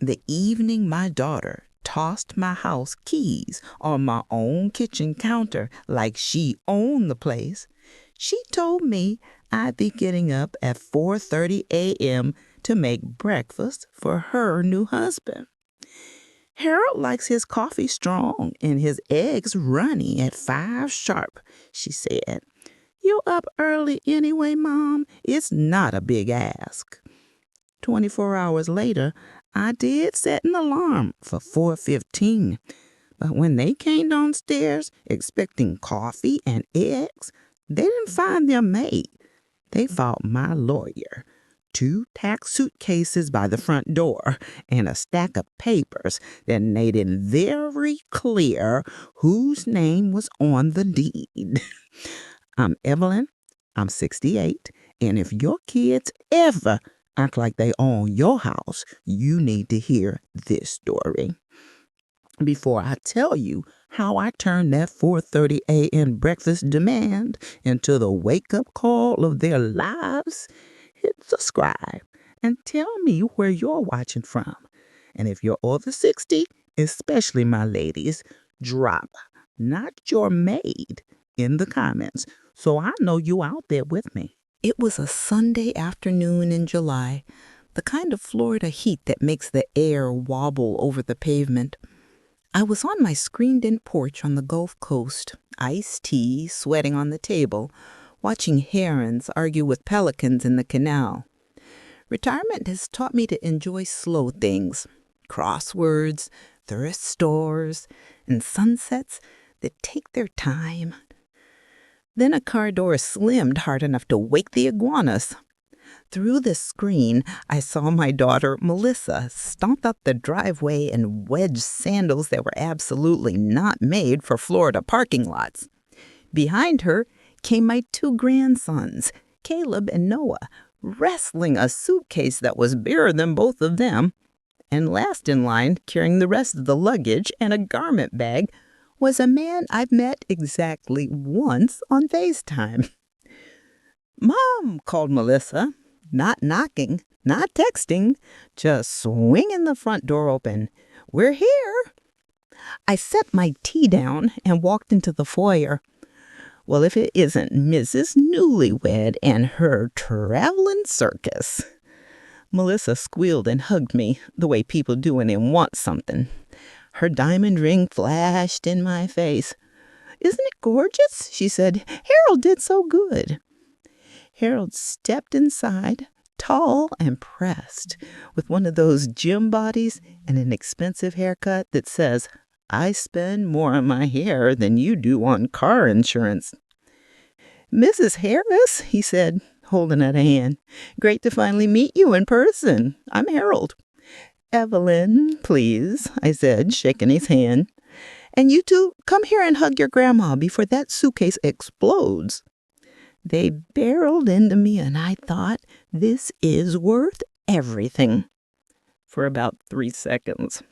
The evening my daughter tossed my house keys on my own kitchen counter like she owned the place, she told me I'd be getting up at 4:30 a.m. to make breakfast for her new husband. Harold likes his coffee strong and his eggs runny at 5 sharp, she said. You're up early anyway, Mom. It's not a big ask. 24 hours later, I did set an alarm for 4:15. But when they came downstairs expecting coffee and eggs, they didn't find their mate. They found my lawyer, 2 tax suitcases by the front door, and a stack of papers that made it very clear whose name was on the deed. I'm Evelyn, I'm 68, and if your kids ever act like they own your house, you need to hear this story. Before I tell you how I turned that 4:30 a.m. breakfast demand into the wake-up call of their lives, hit subscribe and tell me where you're watching from. And if you're over 60, especially my ladies, drop "not your maid" in the comments so I know you out there with me. It was a Sunday afternoon in July, the kind of Florida heat that makes the air wobble over the pavement. I was on my screened-in porch on the Gulf Coast, iced tea sweating on the table, watching herons argue with pelicans in the canal. Retirement has taught me to enjoy slow things, crosswords, thrift stores, and sunsets that take their time. Then a car door slammed hard enough to wake the iguanas. Through the screen, I saw my daughter, Melissa, stomp up the driveway in wedge sandals that were absolutely not made for Florida parking lots. Behind her came my 2 grandsons, Caleb and Noah, wrestling a suitcase that was bigger than both of them. And last in line, carrying the rest of the luggage and a garment bag, was a man I've met exactly once on FaceTime. "Mom," called Melissa, not knocking, not texting, just swinging the front door open. "We're here." I set my tea down and walked into the foyer. Well, if it isn't Mrs. Newlywed and her traveling circus. Melissa squealed and hugged me the way people do when they want something. Her diamond ring flashed in my face. "Isn't it gorgeous?" she said. "Harold did so good." Harold stepped inside, tall and pressed, with one of those gym bodies and an expensive haircut that says, "I spend more on my hair than you do on car insurance." "Mrs. Harris," he said, holding out a hand. "Great to finally meet you in person. I'm Harold." "Evelyn, please," I said, shaking his hand. "And you two, come here and hug your grandma before that suitcase explodes." They barreled into me, and I thought, this is worth everything, for about 3 seconds.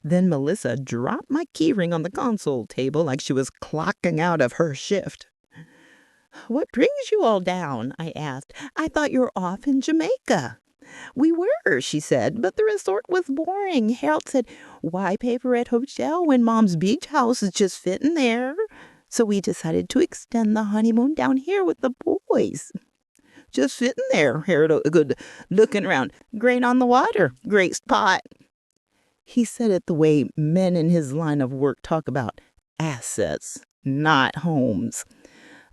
Then Melissa dropped my keyring on the console table like she was clocking out of her shift. "What brings you all down?" I asked. "I thought you were off in Jamaica." "We were," she said, "but the resort was boring. Harold said, 'Why pay for a hotel when Mom's beach house is just fitting there?' So we decided to extend the honeymoon down here with the boys." "Just sitting there," Harold good, looking around. "Great on the water. Great spot." He said it the way men in his line of work talk about assets, not homes.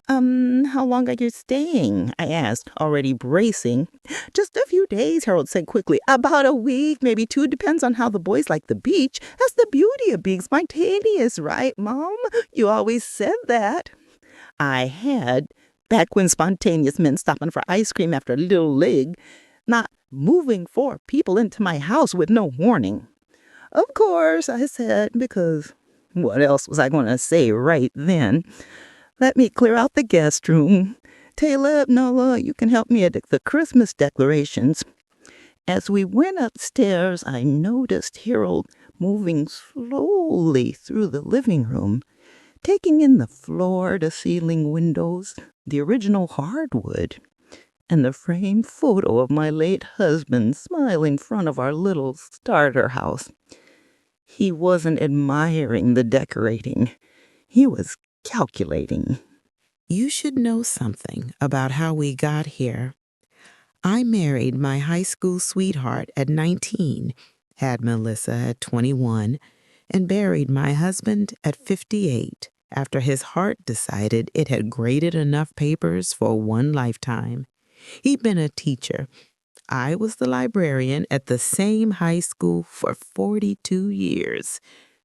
How long are you staying?" I asked, already bracing. "Just a few days," Harold said quickly. "About a week, maybe 2, depends on how the boys like the beach. That's the beauty of being spontaneous, right, Mom? You always said that." I had, back when spontaneous meant stopping for ice cream after a little leg, not moving 4 people into my house with no warning. "Of course," I said, because what else was I going to say right then? "Let me clear out the guest room. Taylor, Noah, you can help me at the Christmas decorations." As we went upstairs, I noticed Harold moving slowly through the living room, taking in the floor-to-ceiling windows, the original hardwood. and the framed photo of my late husband smiling in front of our little starter house. He wasn't admiring the decorating. He was calculating. You should know something about how we got here. I married my high school sweetheart at 19, had Melissa at 21, and buried my husband at 58 after his heart decided it had graded enough papers for one lifetime. He'd been a teacher. I was the librarian at the same high school for 42 years.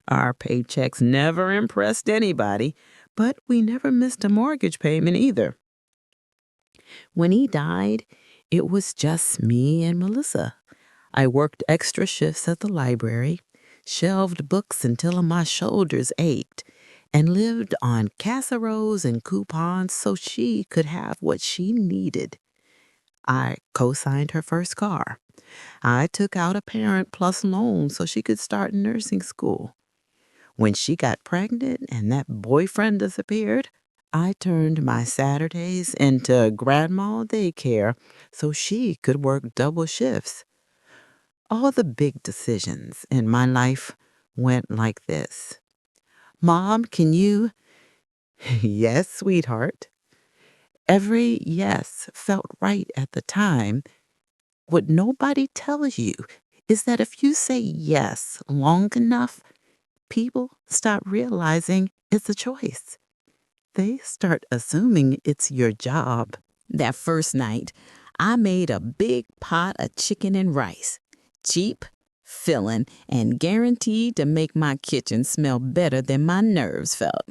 Our paychecks never impressed anybody, but we never missed a mortgage payment either. When he died, it was just me and Melissa. I worked extra shifts at the library, shelved books until my shoulders ached, and lived on casseroles and coupons so she could have what she needed. I co-signed her first car. I took out a Parent Plus loan so she could start nursing school. When she got pregnant and that boyfriend disappeared, I turned my Saturdays into grandma daycare so she could work double shifts. All the big decisions in my life went like this. Mom, can you? Yes, sweetheart. Every yes felt right at the time. What nobody tells you is that if you say yes long enough, people start realizing it's a choice. They start assuming it's your job. That first night, I made a big pot of chicken and rice. Cheap, filling, and guaranteed to make my kitchen smell better than my nerves felt.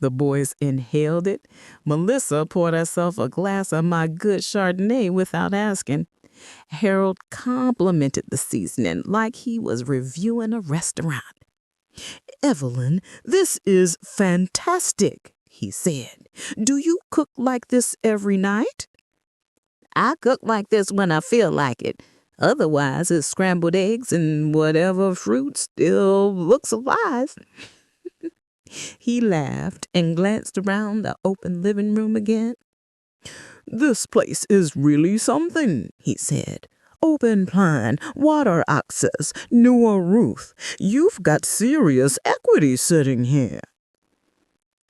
The boys inhaled it. Melissa poured herself a glass of my good Chardonnay without asking. Harold complimented the seasoning like he was reviewing a restaurant. Evelyn, this is fantastic, he said. Do you cook like this every night? I cook like this when I feel like it. Otherwise, it's scrambled eggs and whatever fruit still looks alive. He laughed and glanced around the open living room again. This place is really something, he said. Open plan, water access, newer roof. You've got serious equity sitting here.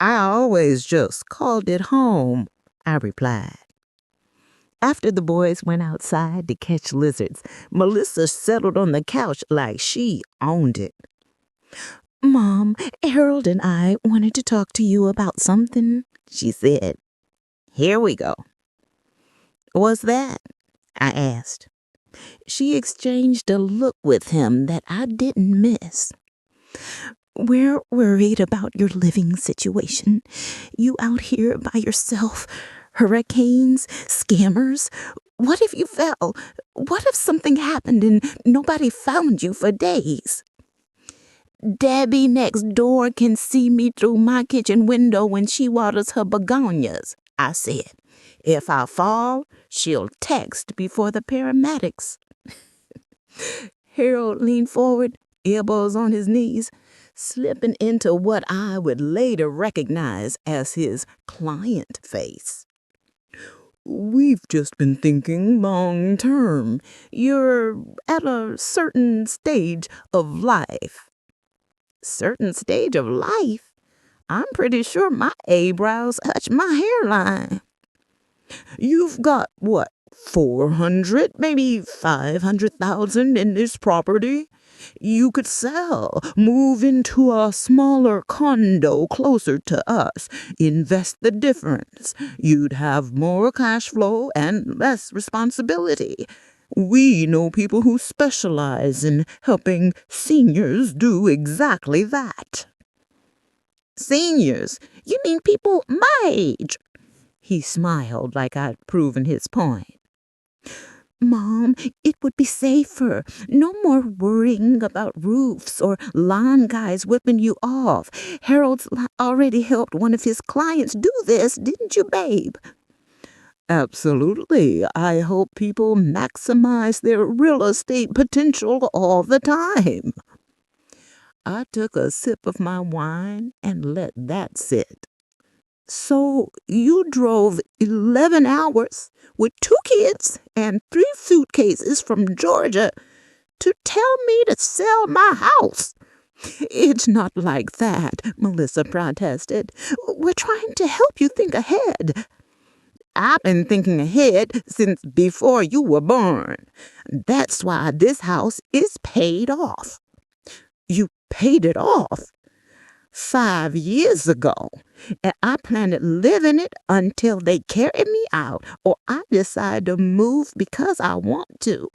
I always just called it home, I replied. After the boys went outside to catch lizards, Melissa settled on the couch like she owned it. Mom, Harold and I wanted to talk to you about something, she said. Here we go. What's that? I asked. She exchanged a look with him that I didn't miss. We're worried about your living situation. You out here by yourself. Hurricanes, scammers. What if you fell? What if something happened and nobody found you for days? Debbie next door can see me through my kitchen window when she waters her begonias, I said. If I fall, she'll text before the paramedics. Harold leaned forward, elbows on his knees, slipping into what I would later recognize as his client face. We've just been thinking long term. You're at a certain stage of life. Certain stage of life? I'm pretty sure my eyebrows touch my hairline. You've got, what, 400, maybe 500,000 in this property? You could sell, move into a smaller condo closer to us, invest the difference. You'd have more cash flow and less responsibility. We know people who specialize in helping seniors do exactly that. Seniors? You mean people my age? He smiled like I'd proven his point. Mom, it would be safer. No more worrying about roofs or lawn guys whipping you off. Harold's already helped one of his clients do this, didn't you, babe? Absolutely. I hope people maximize their real estate potential all the time. I took a sip of my wine and let that sit. So you drove 11 hours with 2 kids and 3 suitcases from Georgia to tell me to sell my house. It's not like that, Melissa protested. We're trying to help you think ahead. I've been thinking ahead since before you were born. That's why this house is paid off. You paid it off 5 years ago, and I plan to live in it until they carry me out or I decide to move because I want to.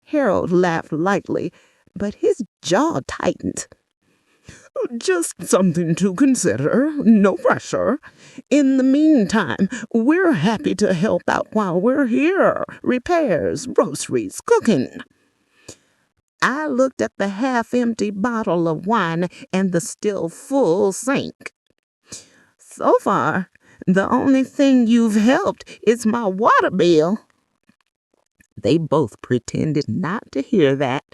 Harold laughed lightly, but his jaw tightened. Just something to consider, no pressure. In the meantime, we're happy to help out while we're here. Repairs, groceries, cooking. I looked at the half-empty bottle of wine and the still full sink. So far, the only thing you've helped is my water bill. They both pretended not to hear that.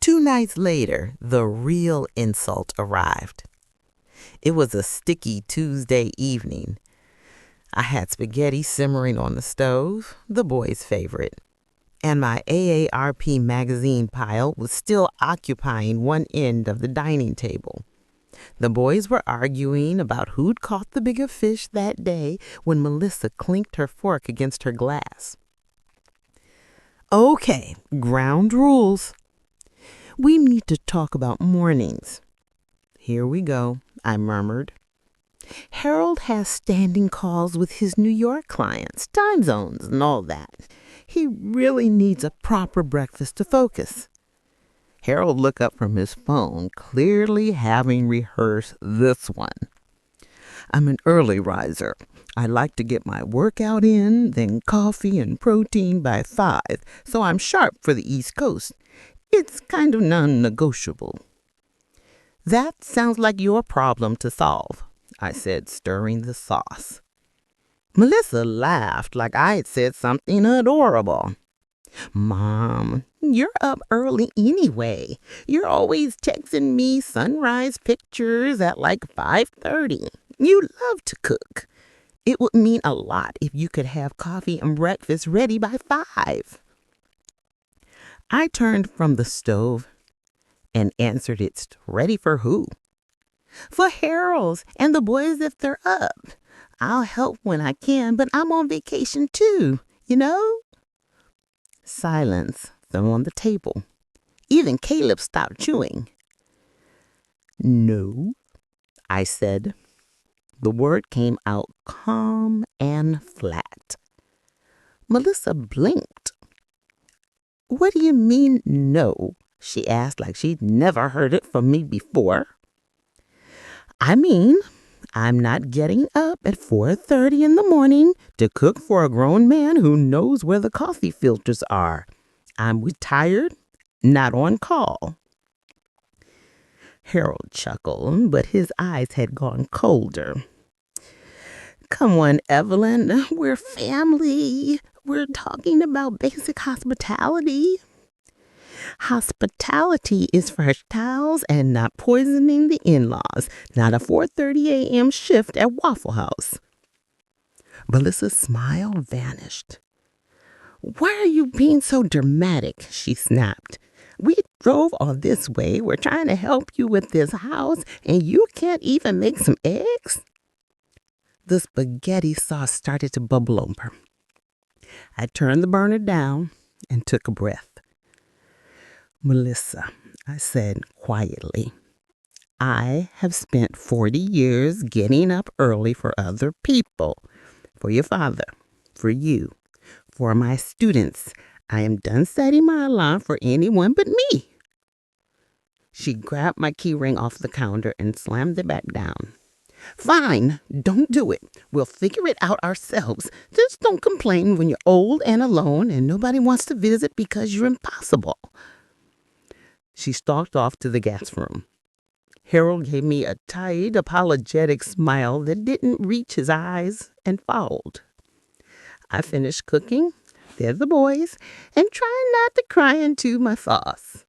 2 nights later, the real insult arrived. It was a sticky Tuesday evening. I had spaghetti simmering on the stove, the boys' favorite, and my AARP magazine pile was still occupying one end of the dining table. The boys were arguing about who'd caught the bigger fish that day when Melissa clinked her fork against her glass. Okay, ground rules. We need to talk about mornings. Here we go, I murmured. Harold has standing calls with his New York clients, time zones and all that. He really needs a proper breakfast to focus. Harold looked up from his phone, clearly having rehearsed this one. I'm an early riser. I like to get my workout in, then coffee and protein by 5, so I'm sharp for the East Coast. It's kind of non-negotiable. That sounds like your problem to solve, I said, stirring the sauce. Melissa laughed like I had said something adorable. Mom, you're up early anyway. You're always texting me sunrise pictures at like 5:30. You love to cook. It would mean a lot if you could have coffee and breakfast ready by 5. I turned from the stove and answered it's ready for who? For Harold's and the boys if they're up. I'll help when I can, but I'm on vacation too, you know? Silence fell on the table. Even Caleb stopped chewing. No, I said. The word came out calm and flat. Melissa blinked. What do you mean, no? She asked like she'd never heard it from me before. I mean, I'm not getting up at 4:30 in the morning to cook for a grown man who knows where the coffee filters are. I'm retired, not on call. Harold chuckled, but his eyes had gone colder. Come on, Evelyn, we're family. We're talking about basic hospitality. Hospitality is fresh towels and not poisoning the in-laws, not a 4:30 a.m. shift at Waffle House. Melissa's smile vanished. Why are you being so dramatic? She snapped. We drove all this way. We're trying to help you with this house, and you can't even make some eggs? The spaghetti sauce started to bubble over. I turned the burner down and took a breath. Melissa, I said quietly, I have spent 40 years getting up early for other people, for your father, for you, for my students. I am done setting my alarm for anyone but me. She grabbed my key ring off the counter and slammed it back down. Fine, don't do it. We'll figure it out ourselves. Just don't complain when you're old and alone and nobody wants to visit because you're impossible. She stalked off to the guest room. Harold gave me a tight, apologetic smile that didn't reach his eyes and followed. I finished cooking, fed the boys, and tried not to cry into my sauce.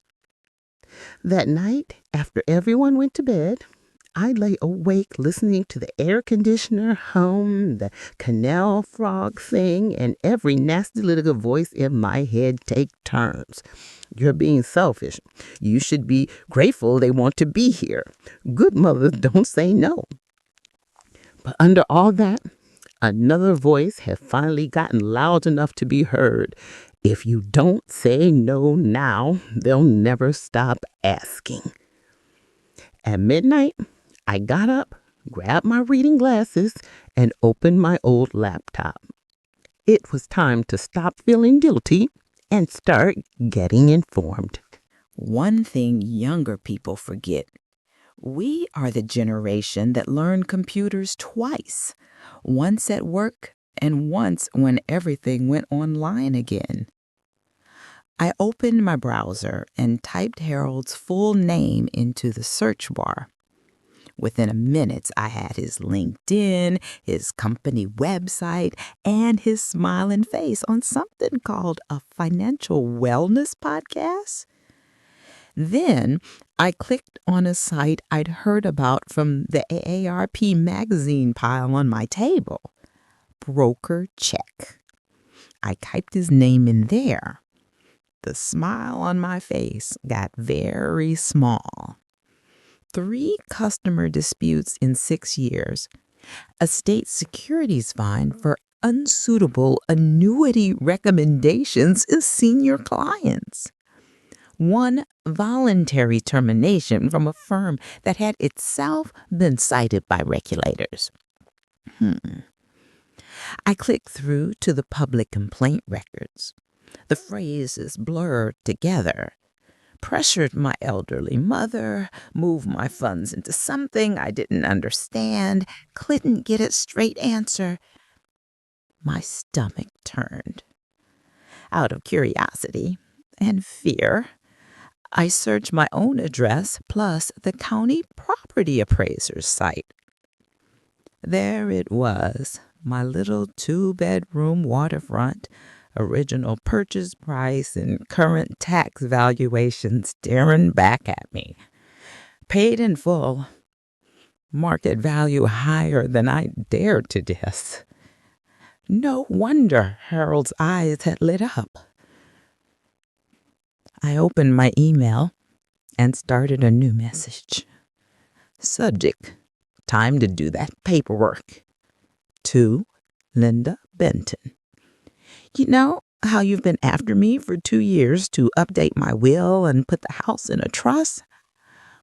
That night, after everyone went to bed, I lay awake listening to the air conditioner hum, the canal frog sing, and every nasty little voice in my head take turns. You're being selfish. You should be grateful they want to be here. Good mothers don't say no. But under all that, another voice had finally gotten loud enough to be heard. If you don't say no now, they'll never stop asking. At midnight, I got up, grabbed my reading glasses, and opened my old laptop. It was time to stop feeling guilty and start getting informed. One thing younger people forget: we are the generation that learned computers twice, once at work and once when everything went online again. I opened my browser and typed Harold's full name into the search bar. Within a minute, I had his LinkedIn, his company website, and his smiling face on something called a financial wellness podcast. Then I clicked on a site I'd heard about from the AARP magazine pile on my table. Broker Check. I typed his name in there. The smile on my face got very small. 3 customer disputes in 6 years. A state securities fine for unsuitable annuity recommendations to senior clients. 1 voluntary termination from a firm that had itself been cited by regulators. I clicked through to the public complaint records. The phrases blurred together. Pressured my elderly mother, moved my funds into something I didn't understand, couldn't get a straight answer. My stomach turned. Out of curiosity and fear, I searched my own address plus the county property appraiser's site. There it was, my little 2-bedroom waterfront, original purchase price and current tax valuation staring back at me. Paid in full. Market value higher than I dared to guess. No wonder Harold's eyes had lit up. I opened my email and started a new message. Subject: time to do that paperwork. To Linda Benton. You know how you've been after me for 2 years to update my will and put the house in a trust?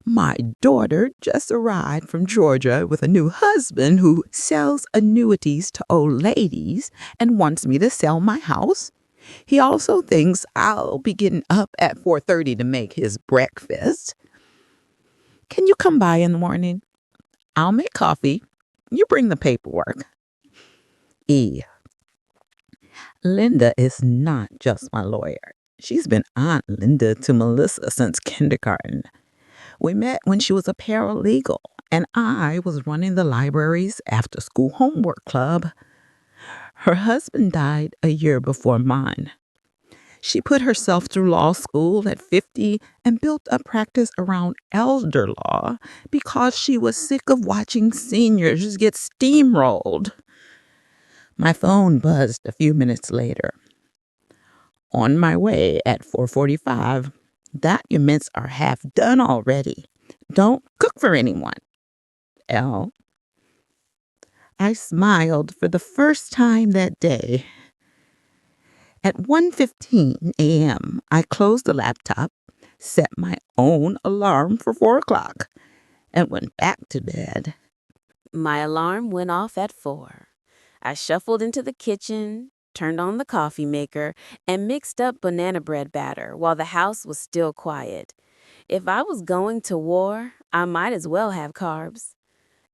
My daughter just arrived from Georgia with a new husband who sells annuities to old ladies and wants me to sell my house. He also thinks I'll be getting up at 4:30 to make his breakfast. Can you come by in the morning? I'll make coffee. You bring the paperwork. E. Linda is not just my lawyer. She's been Aunt Linda to Melissa since kindergarten. We met when she was a paralegal, and I was running the library's after-school homework club. Her husband died a year before mine. She put herself through law school at 50 and built a practice around elder law because she was sick of watching seniors get steamrolled. My phone buzzed a few minutes later. On my way at 4:45. Documents are half done already. Don't cook for anyone. L. I smiled for the first time that day. At 1:15 a.m., I closed the laptop, set my own alarm for 4 o'clock, and went back to bed. My alarm went off at 4. I shuffled into the kitchen, turned on the coffee maker, and mixed up banana bread batter while the house was still quiet. If I was going to war, I might as well have carbs.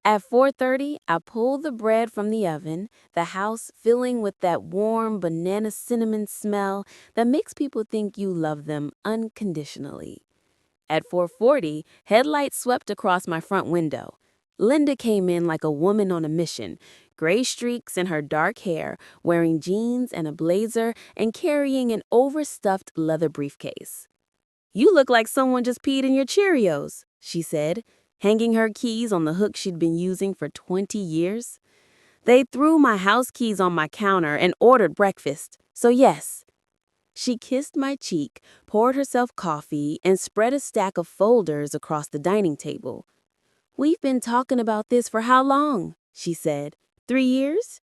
At 4:30, I pulled the bread from the oven, the house filling with that warm banana cinnamon smell that makes people think you love them unconditionally. At 4:40, headlights swept across my front window. Linda came in like a woman on a mission, gray streaks in her dark hair, wearing jeans and a blazer, and carrying an overstuffed leather briefcase. "You look like someone just peed in your Cheerios," she said, hanging her keys on the hook she'd been using for 20 years. They threw my house keys on my counter and ordered breakfast, so yes. She kissed my cheek, poured herself coffee, and spread a stack of folders across the dining table. "We've been talking about this for how long?" she said. 3 years?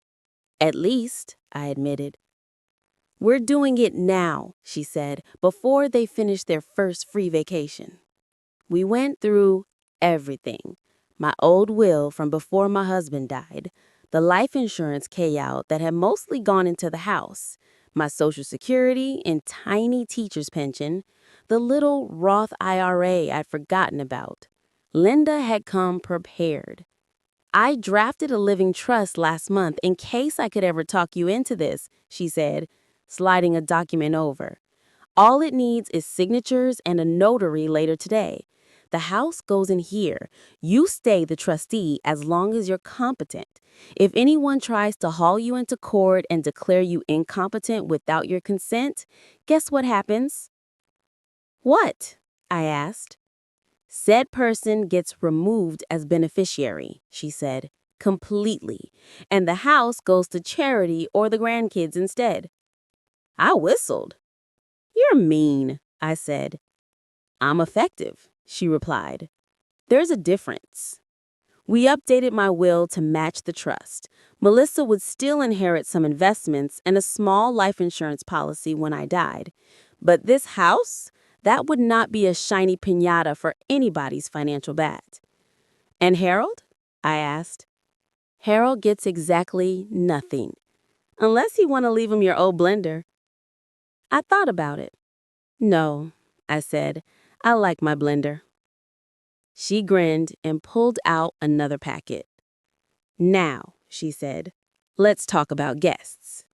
"At least," I admitted. "We're doing it now," she said, before they finished their first free vacation. We went through everything. My old will from before my husband died, the life insurance payout that had mostly gone into the house, my Social Security and tiny teacher's pension, the little Roth IRA I'd forgotten about. Linda had come prepared. "I drafted a living trust last month in case I could ever talk you into this," she said, sliding a document over. "All it needs is signatures and a notary later today. The house goes in here. You stay the trustee as long as you're competent. If anyone tries to haul you into court and declare you incompetent without your consent, guess what happens?" "What?" I asked. "Said person gets removed as beneficiary," she said, "completely, and the house goes to charity or the grandkids instead." I whistled. "You're mean," I said. "I'm effective," she replied. "There's a difference." We updated my will to match the trust. Melissa would still inherit some investments and a small life insurance policy when I died. But this house, that would not be a shiny piñata for anybody's financial bat. "And Harold?" I asked. "Harold gets exactly nothing. Unless you want to leave him your old blender." I thought about it. "No," I said. "I like my blender." She grinned and pulled out another packet. "Now," she said, "let's talk about guests."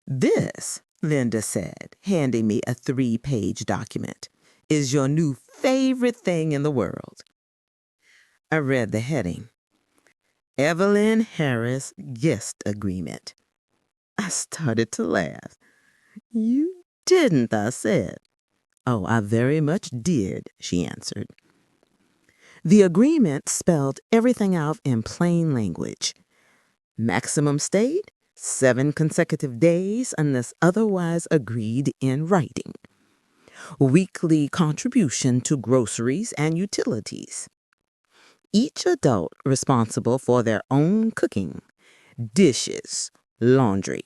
This, Linda said, handing me a 3-page document, is your new favorite thing in the world. I read the heading. Evelyn Harris Guest Agreement. I started to laugh. "You didn't," I said. "Oh, I very much did," she answered. The agreement spelled everything out in plain language. Maximum stayed, 7 consecutive days unless otherwise agreed in writing. Weekly contribution to groceries and utilities. Each adult responsible for their own cooking, dishes, laundry.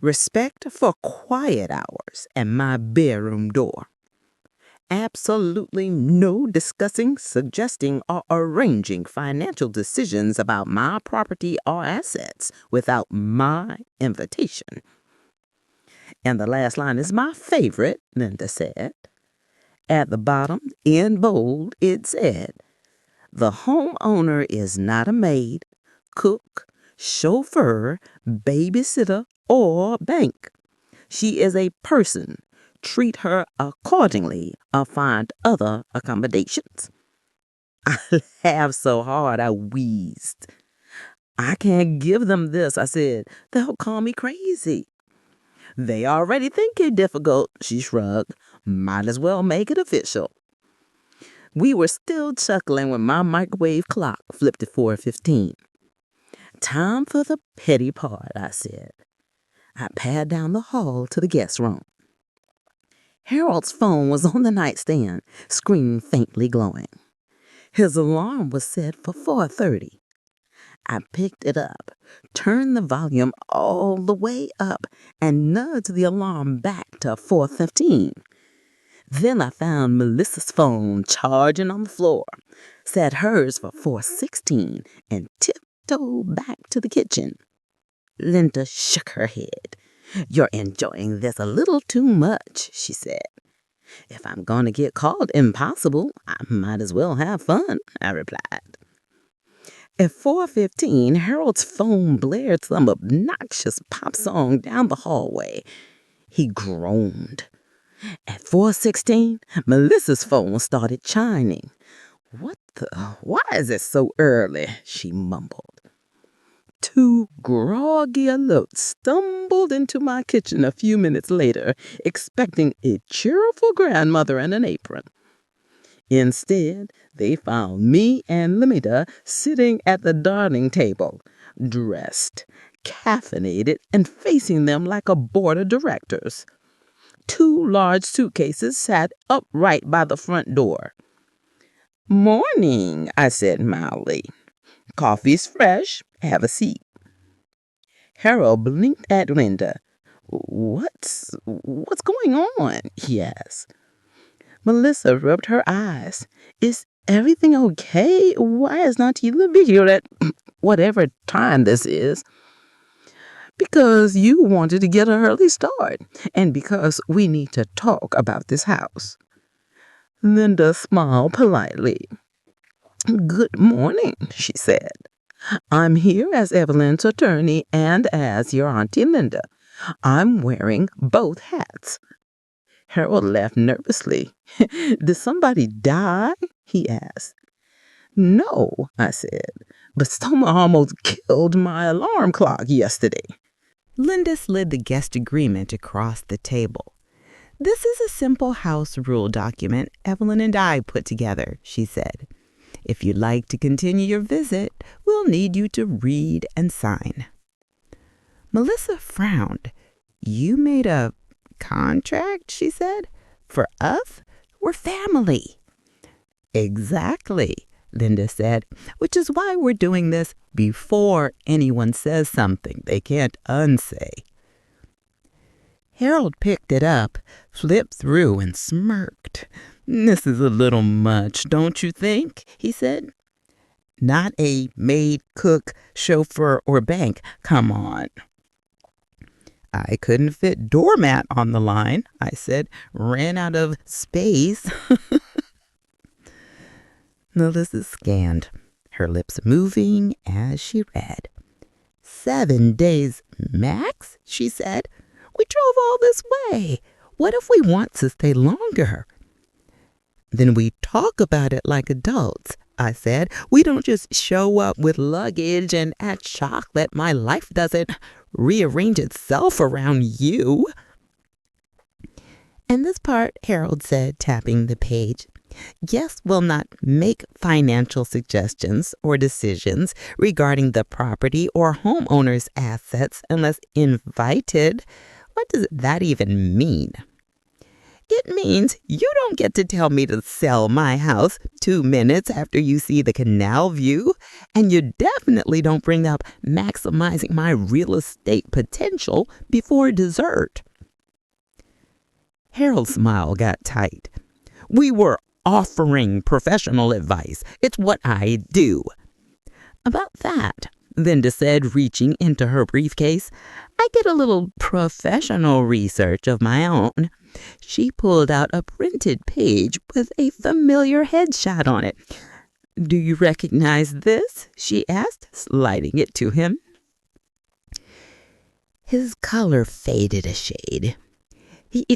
Respect for quiet hours and my bedroom door. Absolutely no discussing, suggesting, or arranging financial decisions about my property or assets without my invitation. And the last line is my favorite, Linda said. At the bottom, in bold, it said, "The homeowner is not a maid, cook, chauffeur, babysitter, or bank. She is a person. Treat her accordingly or find other accommodations." I laughed so hard I wheezed. "I can't give them this," I said. "They'll call me crazy." "They already think you're difficult," she shrugged. "Might as well make it official." We were still chuckling when my microwave clock flipped to 4:15. "Time for the petty part," I said. I padded down the hall to the guest room. Harold's phone was on the nightstand, screen faintly glowing. His alarm was set for 4:30. I picked it up, turned the volume all the way up, and nudged the alarm back to 4:15. Then I found Melissa's phone charging on the floor, set hers for 4:16, and tiptoed back to the kitchen. Linda shook her head. "You're enjoying this a little too much," she said. "If I'm going to get called impossible, I might as well have fun," I replied. At 4:15, Harold's phone blared some obnoxious pop song down the hallway. He groaned. At 4:16, Melissa's phone started chiming. Why is it so early?" she mumbled. 2 groggy alerts stumbled into my kitchen a few minutes later, expecting a cheerful grandmother and an apron. Instead, they found me and Limita sitting at the dining table, dressed, caffeinated, and facing them like a board of directors. Two large suitcases sat upright by the front door. "Morning," I said mildly. "Coffee's fresh. Have a seat." Harold blinked at Linda. What's going on?" he asked. Melissa rubbed her eyes. "Is everything okay? Why is not Tila here at whatever time this is?" "Because you wanted to get an early start, and because we need to talk about this house." Linda smiled politely. "Good morning," she said. "I'm here as Evelyn's attorney and as your Auntie Linda. I'm wearing both hats." Harold laughed nervously. "Did somebody die?" he asked. "No," I said, "but someone almost killed my alarm clock yesterday." Linda slid the guest agreement across the table. "This is a simple house rule document Evelyn and I put together," she said. "If you'd like to continue your visit, we'll need you to read and sign." Melissa frowned. "You made a contract," she said. "For us? We're family." "Exactly," Linda said, "which is why we're doing this before anyone says something they can't unsay." Harold picked it up, flipped through, and smirked. "This is a little much, don't you think?" he said. "Not a maid, cook, chauffeur, or bank. Come on." "I couldn't fit doormat on the line," I said. "Ran out of space." Melissa scanned, her lips moving as she read. "7 days max," she said. "We drove all this way. What if we want to stay longer?" "Then we talk about it like adults," I said. "We don't just show up with luggage and act shocked that my life doesn't rearrange itself around you." "And this part," Harold said, tapping the page, "guests will not make financial suggestions or decisions regarding the property or homeowner's assets unless invited." What does that even mean? "It means you don't get to tell me to sell my house 2 minutes after you see the canal view, and you definitely don't bring up maximizing my real estate potential before dessert." Harold's smile got tight. "We were offering professional advice. It's what I do." "About that," Linda said, reaching into her briefcase, "I did a little professional research of my own." She pulled out a printed page with a familiar headshot on it. "Do you recognize this?" she asked, sliding it to him. His color faded a shade.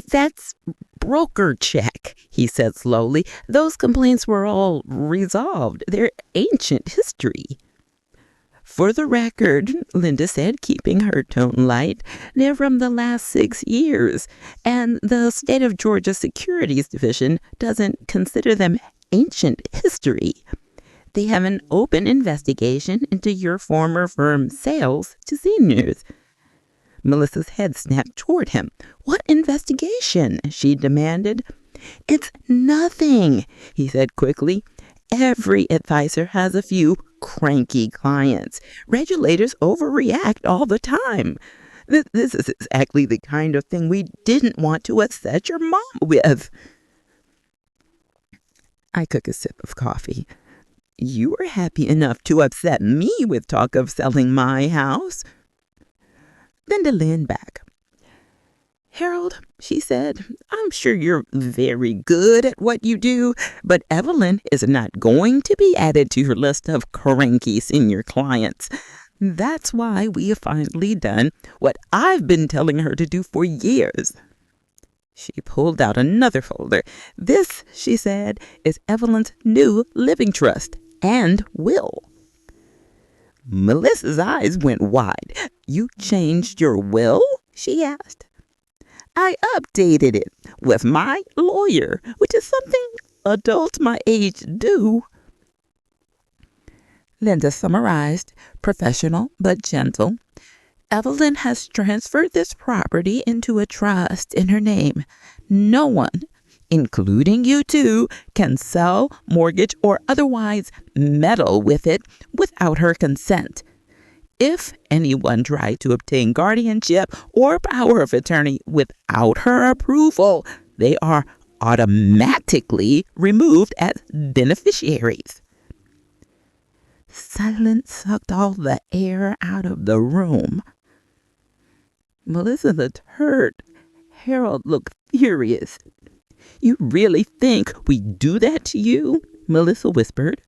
"That's broker check," he said slowly. "Those complaints were all resolved. They're ancient history." "For the record," Linda said, keeping her tone light, "they're from the last 6 years, and the State of Georgia Securities Division doesn't consider them ancient history. They have an open investigation into your former firm's sales to seniors." Melissa's head snapped toward him. "What investigation?" she demanded. "It's nothing," he said quickly. "Every advisor has a few cranky clients. Regulators overreact all the time. This is exactly the kind of thing we didn't want to upset your mom with." I took a sip of coffee. "You were happy enough to upset me with talk of selling my house." Linda leaned back. "Harold," she said, "I'm sure you're very good at what you do, but Evelyn is not going to be added to your list of cranky senior clients. That's why we have finally done what I've been telling her to do for years." She pulled out another folder. "This," she said, "is Evelyn's new living trust and will." Melissa's eyes went wide. "You changed your will?" she asked. "I updated it with my lawyer, which is something adults my age do. Linda summarized, professional but gentle. Evelyn has transferred this property into a trust in her name. No one, including you two, can sell, mortgage, or otherwise meddle with it without her consent. If anyone tried to obtain guardianship or power of attorney without her approval, they are automatically removed as beneficiaries. Silence sucked all the air out of the room. Melissa looked hurt. Harold looked furious. "You really think we do that to you?" Melissa whispered.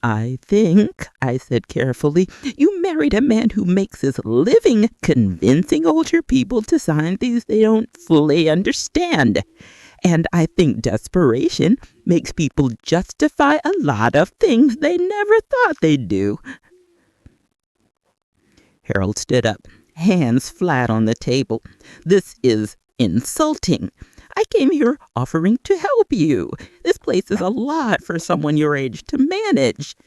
"I think," I said carefully, "you married a man who makes his living convincing older people to sign things they don't fully understand. And I think desperation makes people justify a lot of things they never thought they'd do." Harold stood up, hands flat on the table. "This is insulting. I came here offering to help you. This place is a lot for someone your age to manage."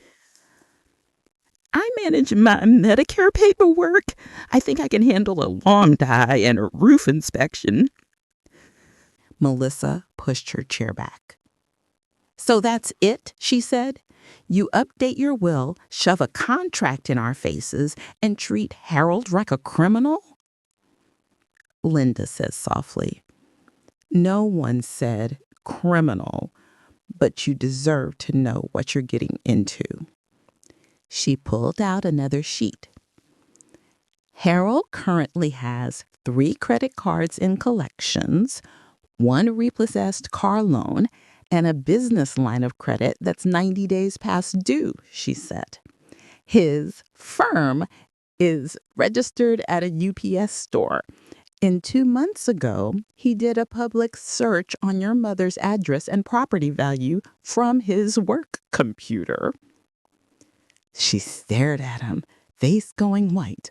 "I manage my Medicare paperwork. I think I can handle a long tie and a roof inspection." Melissa pushed her chair back. "So that's it," she said. "You update your will, shove a contract in our faces, and treat Harold like a criminal?" Linda said softly, "No one said criminal, but you deserve to know what you're getting into." She pulled out another sheet. "Harold currently has 3 credit cards in collections, 1 repossessed car loan, and a business line of credit that's 90 days past due," she said. "His firm is registered at a UPS store. And 2 months ago, he did a public search on your mother's address and property value from his work computer." She stared at him, face going white.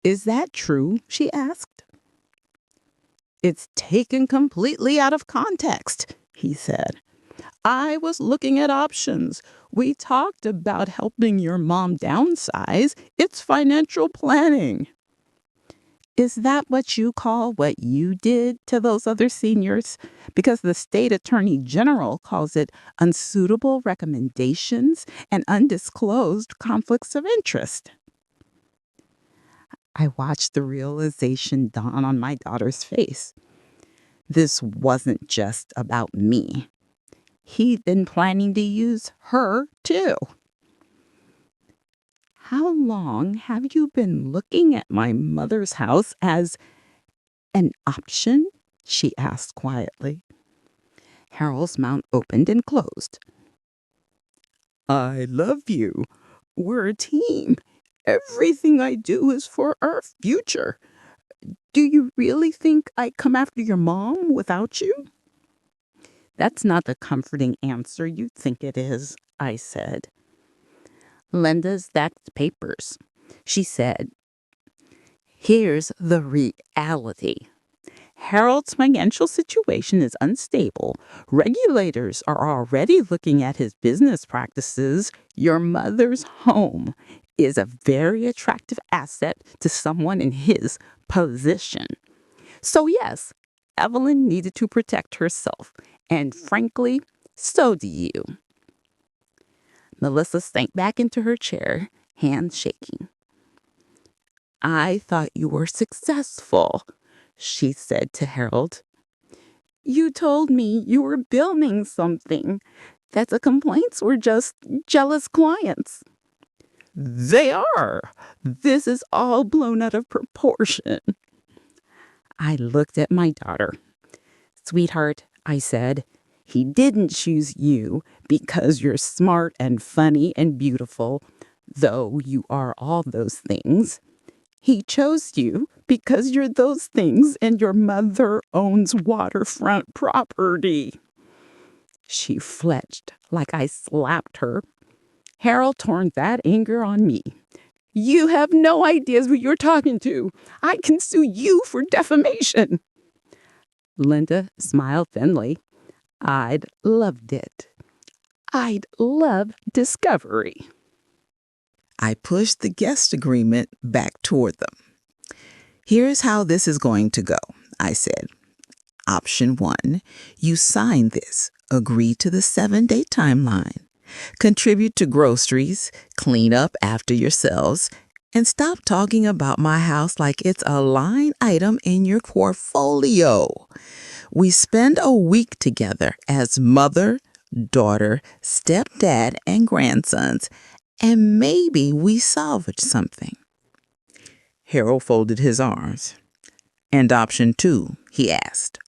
"Is that true?" she asked. "It's taken completely out of context," he said. "I was looking at options. We talked about helping your mom downsize. It's financial planning." "Is that what you call what you did to those other seniors? Because the state attorney general calls it unsuitable recommendations and undisclosed conflicts of interest." I watched the realization dawn on my daughter's face. This wasn't just about me. He'd been planning to use her, too. "How long have you been looking at my mother's house as an option?" she asked quietly. Harold's mouth opened and closed. "I love you. We're a team. Everything I do is for our future. Do you really think I'd come after your mom without you?" "That's not the comforting answer you think it is," I said. Linda stacked papers. She said, "Here's the reality. Harold's financial situation is unstable. Regulators are already looking at his business practices. Your mother's home is a very attractive asset to someone in his position. So yes, Evelyn needed to protect herself. And frankly, so do you." Melissa sank back into her chair, hands shaking. "I thought you were successful," she said to Harold. "You told me you were building something, that the complaints were just jealous clients." "They are. This is all blown out of proportion." I looked at my daughter. "Sweetheart," I said, "he didn't choose you because you're smart and funny and beautiful, though you are all those things. He chose you because you're those things and your mother owns waterfront property." She fletched like I slapped her. Harold turned that anger on me. "You have no ideas who you're talking to. I can sue you for defamation." Linda smiled thinly. I'd loved it. I'd love discovery. I pushed the guest agreement back toward them. Here's how this is going to go, I said. Option 1, you sign this, agree to the 7-day timeline, contribute to groceries, clean up after yourselves, and stop talking about my house like it's a line item in your portfolio. We spend a week together as mother, daughter, stepdad, and grandsons, and maybe we salvage something. Harold folded his arms. And option 2, he asked.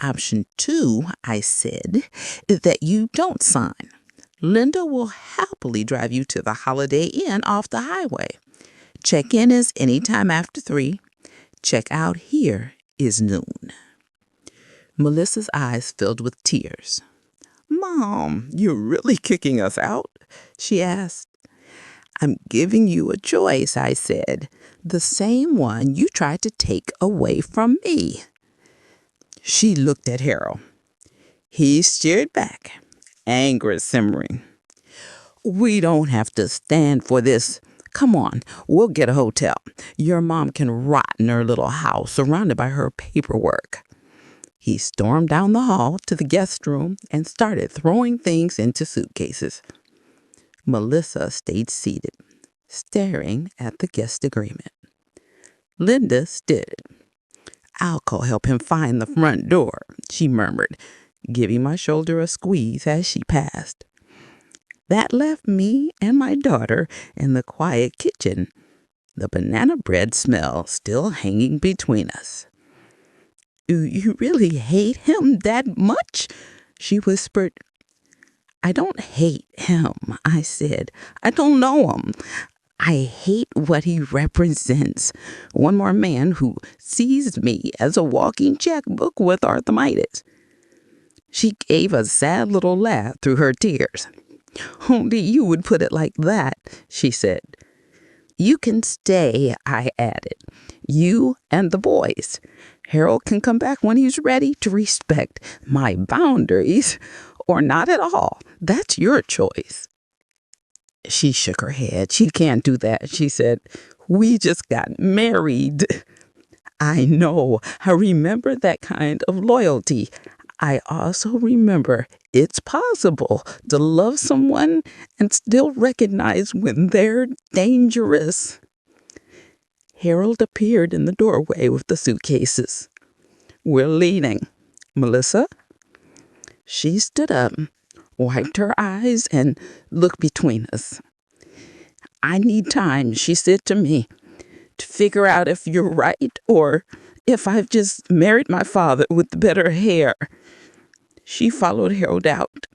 Option 2, I said, is that you don't sign. Linda will happily drive you to the Holiday Inn off the highway. Check-in is anytime after 3. Check-out here is noon. Melissa's eyes filled with tears. Mom, you're really kicking us out? She asked. I'm giving you a choice, I said. The same one you tried to take away from me. She looked at Harold. He stared back, anger simmering. We don't have to stand for this. Come on, we'll get a hotel. Your mom can rot in her little house surrounded by her paperwork. He stormed down the hall to the guest room and started throwing things into suitcases. Melissa stayed seated, staring at the guest agreement. Linda stood. I'll help him find the front door, she murmured, giving my shoulder a squeeze as she passed. That left me and my daughter in the quiet kitchen, the banana bread smell still hanging between us. You really hate him that much? She whispered. I don't hate him, I said. I don't know him. I hate what he represents. One more man who sees me as a walking checkbook with arthritis. She gave a sad little laugh through her tears. Only you would put it like that, she said. You can stay, I added. You and the boys. Harold can come back when he's ready to respect my boundaries, or not at all. That's your choice. She shook her head. She can't do that, she said. We just got married. I know. I remember that kind of loyalty. I also remember it's possible to love someone and still recognize when they're dangerous. Harold appeared in the doorway with the suitcases. We're leaving. Melissa? She stood up, wiped her eyes, and looked between us. I need time, she said to me, to figure out if you're right or if I've just married my father with better hair. She followed Harold out.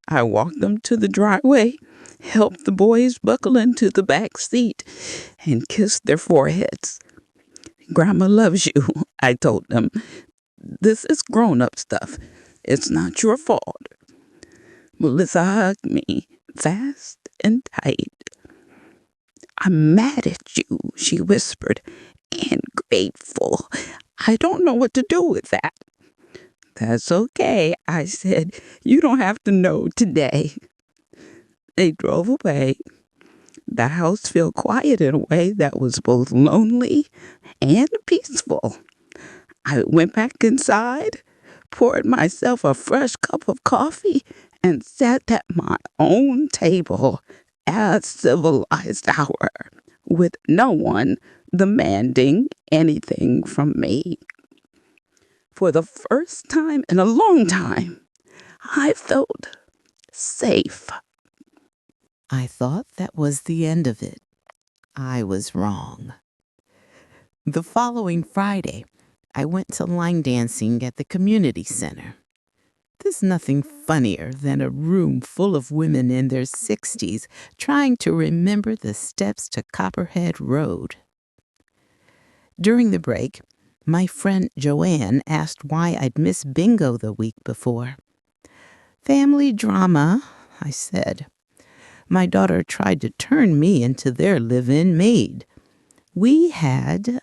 I walked them to the driveway, helped the boys buckle into the back seat, and kissed their foreheads. Grandma loves you, I told them. This is grown-up stuff. It's not your fault. Melissa hugged me fast and tight. I'm mad at you, she whispered, and grateful. I don't know what to do with that. That's okay, I said. You don't have to know today. They drove away. The house felt quiet in a way that was both lonely and peaceful. I went back inside, poured myself a fresh cup of coffee, and sat at my own table at a civilized hour, with no one demanding anything from me. For the first time in a long time, I felt safe. I thought that was the end of it. I was wrong. The following Friday, I went to line dancing at the community center. There's nothing funnier than a room full of women in their 60s trying to remember the steps to Copperhead Road. During the break, my friend Joanne asked why I'd missed bingo the week before. Family drama, I said. My daughter tried to turn me into their live-in maid. We had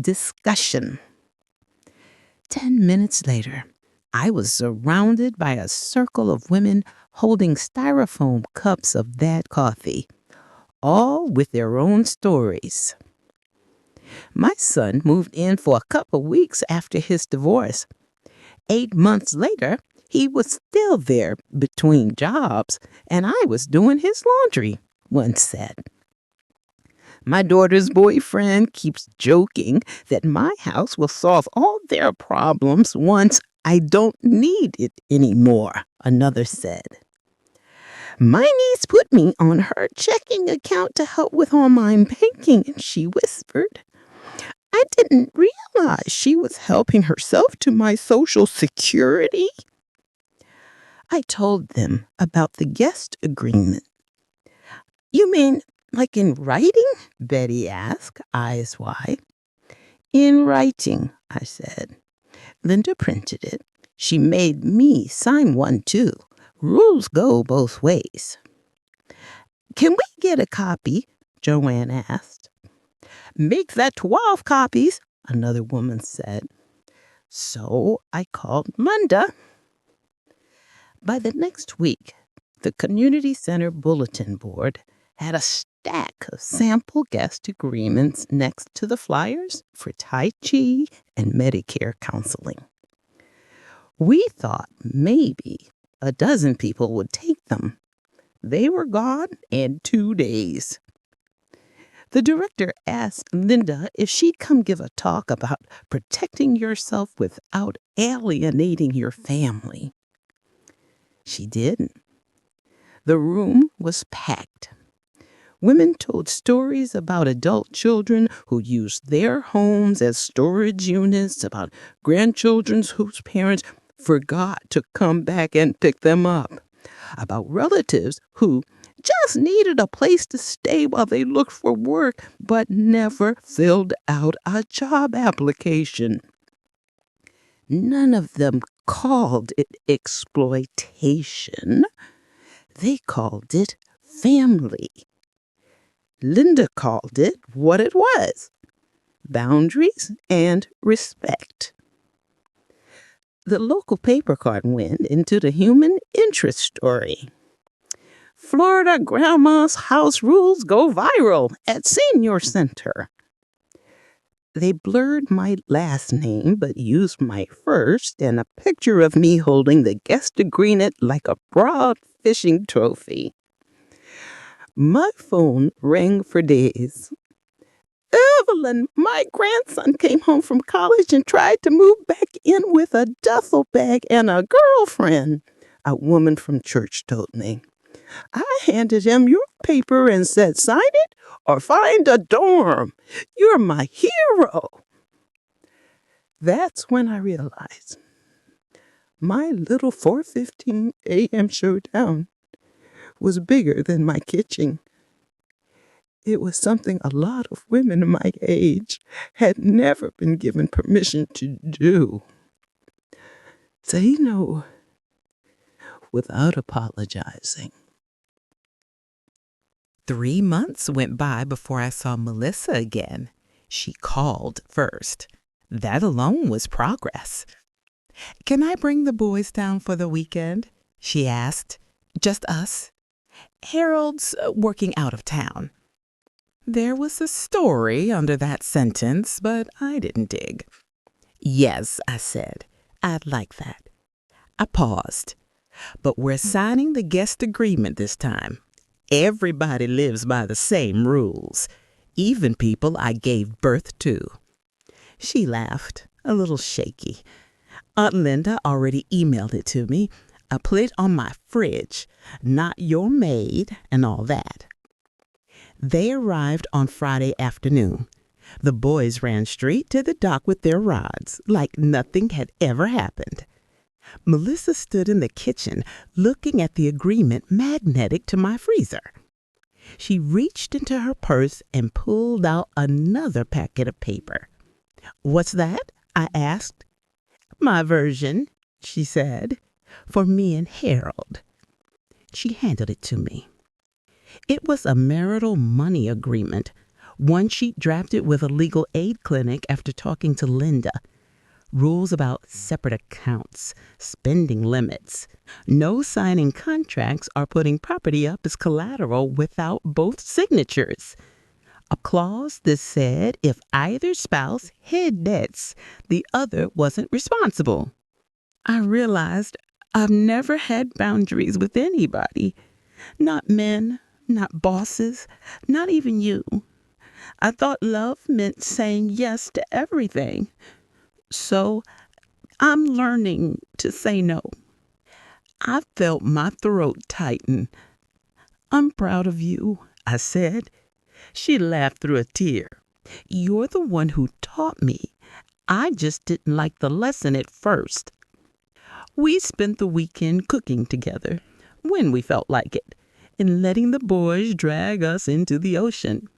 discussion. 10 minutes later, I was surrounded by a circle of women holding styrofoam cups of that coffee, all with their own stories. My son moved in for a couple weeks after his divorce. 8 months later, he was still there between jobs, and I was doing his laundry, one said. My daughter's boyfriend keeps joking that my house will solve all their problems once I don't need it anymore, another said. My niece put me on her checking account to help with online banking, she whispered. I didn't realize she was helping herself to my Social Security. I told them about the guest agreement. You mean like in writing? Betty asked, eyes wide. In writing, I said. Linda printed it. She made me sign one too. Rules go both ways. Can we get a copy? Joanne asked. Make that 12 copies, another woman said. So I called Linda. By the next week, the community center bulletin board had a stack of sample guest agreements next to the flyers for Tai Chi and Medicare counseling. We thought maybe a dozen people would take them. They were gone in 2 days. The director asked Linda if she'd come give a talk about protecting yourself without alienating your family. She didn't. The room was packed. Women told stories about adult children who used their homes as storage units, about grandchildren whose parents forgot to come back and pick them up, about relatives who just needed a place to stay while they looked for work but never filled out a job application. None of them called it exploitation. They called it family. Linda called it what it was: boundaries and respect. The local paper card went into the human interest story. Florida Grandma's house rules go viral at Senior Center. They blurred my last name but used my first and a picture of me holding the guest agreement like a broad fishing trophy. My phone rang for days. Evelyn, my grandson came home from college and tried to move back in with a duffel bag and a girlfriend, a woman from church told me. I handed him your paper and said, sign it or find a dorm. You're my hero. That's when I realized my little 4:15 a.m. showdown was bigger than my kitchen. It was something a lot of women my age had never been given permission to do. Say no without apologizing. 3 months went by before I saw Melissa again. She called first. That alone was progress. Can I bring the boys down for the weekend? She asked. Just us? Harold's working out of town. There was a story under that sentence, but I didn't dig. Yes, I said. I'd like that. I paused. But we're signing the guest agreement this time. Everybody lives by the same rules, even people I gave birth to. She laughed, a little shaky. Aunt Linda already emailed it to me. I put it on my fridge, not your maid and all that. They arrived on Friday afternoon. The boys ran straight to the dock with their rods, like nothing had ever happened. Melissa stood in the kitchen, looking at the agreement magnetic to my freezer. She reached into her purse and pulled out another packet of paper. What's that? I asked. My version, she said, for me and Harold. She handed it to me. It was a marital money agreement, one she'd drafted with a legal aid clinic after talking to Linda. rules about separate accounts, spending limits, no signing contracts or putting property up as collateral without both signatures. A clause that said if either spouse had debts, the other wasn't responsible. I realized I've never had boundaries with anybody. Not men, not bosses, not even you. I thought love meant saying yes to everything. So I'm learning to say no. I felt my throat tighten. I'm proud of you, I said. She laughed through a tear. You're the one who taught me. I just didn't like the lesson at first. We spent the weekend cooking together, when we felt like it, and letting the boys drag us into the ocean.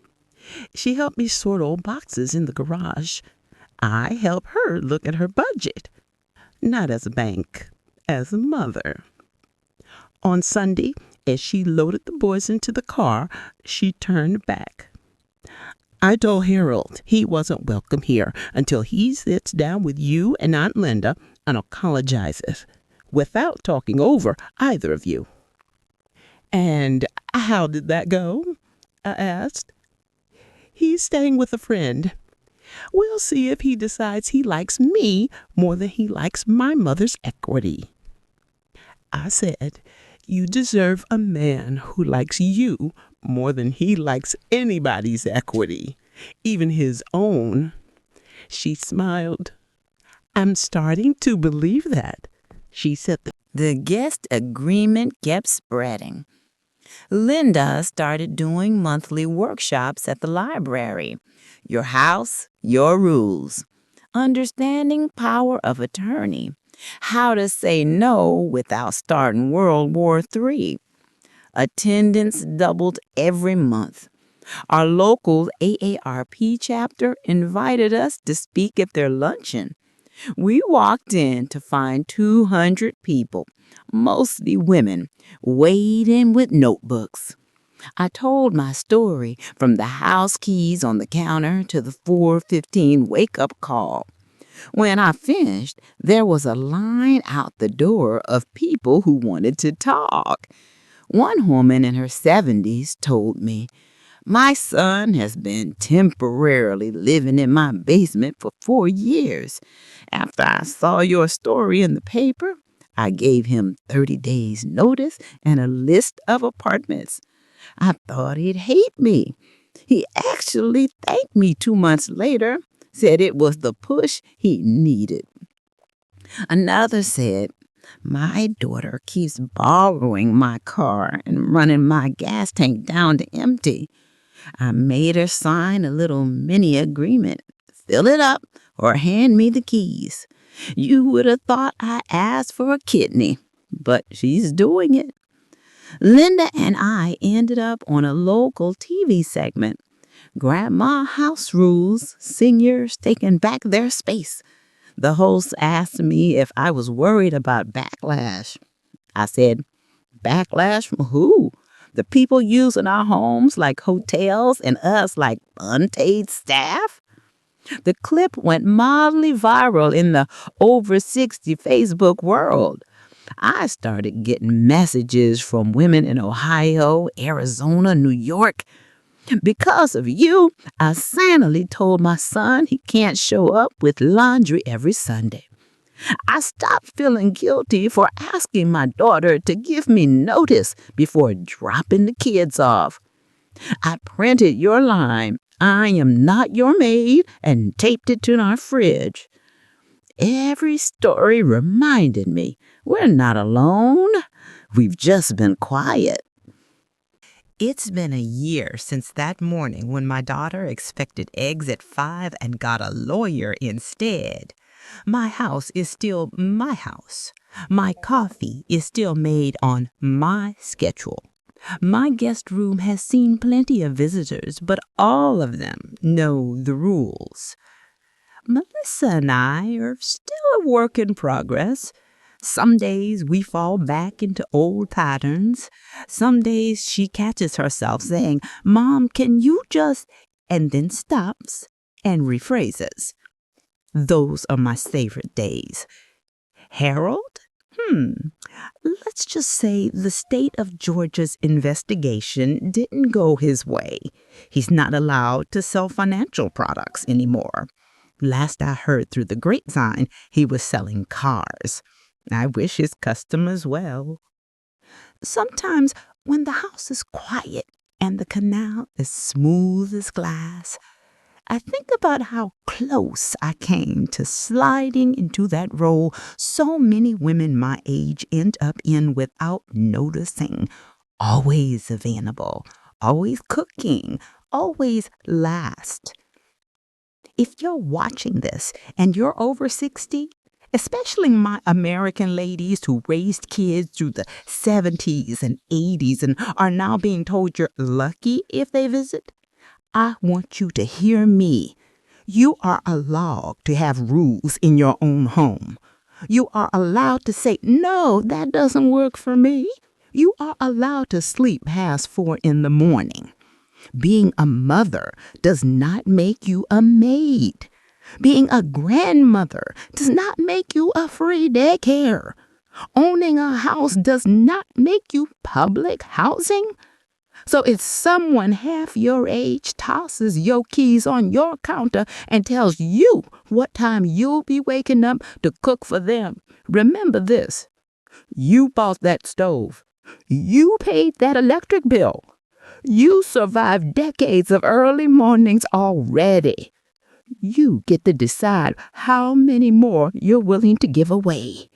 She helped me sort old boxes in the garage. I helped her look at her budget, not as a bank, as a mother. On Sunday, as she loaded the boys into the car, she turned back. I told Harold he wasn't welcome here until he sits down with you and Aunt Linda and apologizes, without talking over either of you. And how did that go? I asked. He's staying with a friend. We'll see if he decides he likes me more than he likes my mother's equity. I said, you deserve a man who likes you more than he likes anybody's equity, even his own. She smiled. I'm starting to believe that, she said. The guest agreement kept spreading. Linda started doing monthly workshops at the library. Your house, your rules. Understanding power of attorney. How to say no without starting World War III. Attendance doubled every month. Our local AARP chapter invited us to speak at their luncheon. We walked in to find 200 people, mostly women, waiting with notebooks. I told my story from the house keys on the counter to the 4:15 wake-up call. When I finished, there was a line out the door of people who wanted to talk. One woman in her 70s told me, my son has been temporarily living in my basement for 4 years. After I saw your story in the paper, I gave him 30 days notice and a list of apartments. I thought he'd hate me. He actually thanked me 2 months later, said it was the push he needed. Another said, my daughter keeps borrowing my car and running my gas tank down to empty. I made her sign a little mini agreement. Fill it up or hand me the keys. You would have thought I asked for a kidney, but she's doing it. Linda and I ended up on a local TV segment. Grandma House Rules, seniors taking back their space. The host asked me if I was worried about backlash. I said, backlash from who? The people using our homes like hotels and us like unpaid staff? The clip went mildly viral in the over 60 Facebook world. I started getting messages from women in Ohio, Arizona, New York. Because of you, I finally told my son he can't show up with laundry every Sunday. I stopped feeling guilty for asking my daughter to give me notice before dropping the kids off. I printed your line, I am not your maid, and taped it to our fridge. Every story reminded me we're not alone. We've just been quiet. It's been a year since that morning when my daughter expected eggs at 5 and got a lawyer instead. My house is still my house. My coffee is still made on my schedule. My guest room has seen plenty of visitors, but all of them know the rules. Melissa and I are still a work in progress. Some days we fall back into old patterns. Some days she catches herself saying, Mom, can you just, and then stops and rephrases. Those are my favorite days. Harold? Let's just say the state of Georgia's investigation didn't go his way. He's not allowed to sell financial products anymore. Last I heard through the grapevine, he was selling cars. I wish his customers well. Sometimes when the house is quiet and the canal is smooth as glass, I think about how close I came to sliding into that role so many women my age end up in without noticing. Always available, always cooking, always last. If you're watching this and you're over 60, especially my American ladies who raised kids through the 70s and 80s and are now being told you're lucky if they visit, I want you to hear me. You are allowed to have rules in your own home. You are allowed to say, no, that doesn't work for me. You are allowed to sleep past 4 in the morning. Being a mother does not make you a maid. Being a grandmother does not make you a free daycare. Owning a house does not make you public housing. So if someone half your age tosses your keys on your counter and tells you what time you'll be waking up to cook for them, remember this. You bought that stove. You paid that electric bill. You survived decades of early mornings already. You get to decide how many more you're willing to give away.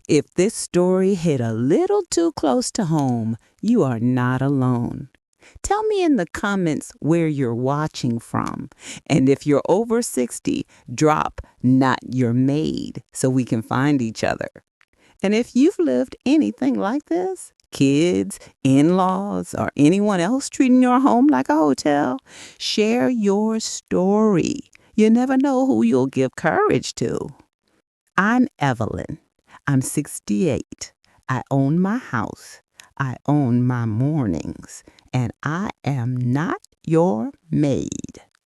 If this story hit a little too close to home, you are not alone. Tell me in the comments where you're watching from. And if you're over 60, drop "not your maid" so we can find each other. And if you've lived anything like this, kids, in-laws, or anyone else treating your home like a hotel, share your story. You never know who you'll give courage to. I'm Evelyn. I'm 68. I own my house. I own my mornings. And I am not your maid.